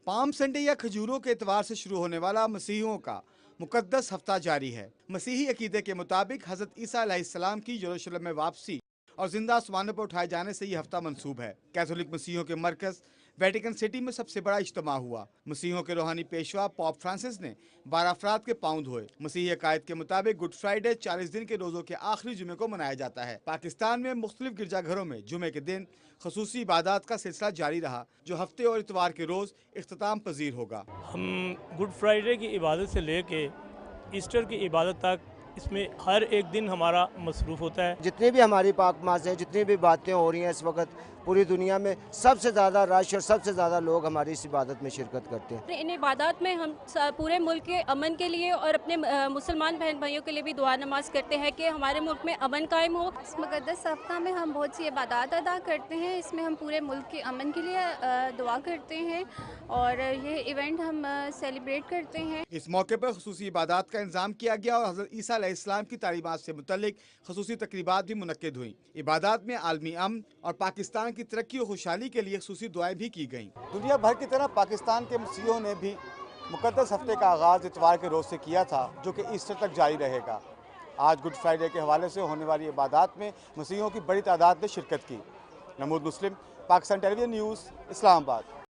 Palm Sunday या खजूरों के एतवार से शुरू होने वाला मसीहियों का मुकद्दस हफ्ता जारी है। मसीही अकीदे के मुताबिक हजरत ईसा अलैहिस्सलाम की यरूशलेम में वापसी और जिंदा आसमानों पर उठाए जाने से यह हफ्ता मंसूब है। कैथोलिक मसीहियों के मरकज वेटिकन सिटी में सबसे बड़ा इज्तिमा हुआ। मसीहियों के रूहानी पेशवा पॉप फ्रांसिस ने 12 अफराद के पाँव धोए। मसीही अकायद के मुताबिक गुड फ्राइडे 40 दिन के रोजों के आखिरी जुमे को मनाया जाता है। पाकिस्तान में मुख्तलिफ गिरजाघरों में जुमे के दिन खसूसी इबादत का सिलसिला जारी रहा, जो हफ्ते और इतवार के रोज इख्तिताम पजीर होगा। हम गुड फ्राइडे की इबादत से लेके ईस्टर की इबादत तक इसमें हर एक दिन हमारा मसरूफ़ होता है। जितनी भी हमारी पाक मास हैं, जितनी भी बातें हो रही हैं इस वक्त पूरी दुनिया में, सबसे ज़्यादा रश और सबसे ज़्यादा लोग हमारी इस इबादत में शिरकत करते हैं। इन इबादत में हम पूरे मुल्क के अमन के लिए और अपने मुसलमान बहन भाइयों के लिए भी दुआ नमाज करते हैं कि हमारे मुल्क में अमन कायम हो। इस मुक़द्दस हफ्ता में हम बहुत सी इबादत अदा करते हैं। इसमें हम पूरे मुल्क के अमन के लिए दुआ करते हैं और ये इवेंट हम सेलिब्रेट करते हैं। इस मौके पर खसूसी इबादत का इंतजाम किया गया और हज़रत ईसा अलैहिस्सलाम की तालीमात से मुतल्लिक खसूसी तकरीबात भी मुनक्किद हुई। इबादत में आलमी अमन और पाकिस्तान की तरक्की और खुशहाली के लिए खसूसी दुआएं भी की गईं। दुनिया भर की तरह पाकिस्तान के मसीहियों ने भी मुकद्दस हफ्ते का आगाज़ इतवार के रोज़ से किया था, जो कि ईस्टर तक जारी रहेगा। आज गुड फ्राइडे के हवाले से होने वाली इबादत में मसीहियों की बड़ी तादाद ने शिरकत की। नमूद मुस्लिम, पाकिस्तान टेलीविज़न न्यूज़, इस्लामाबाद।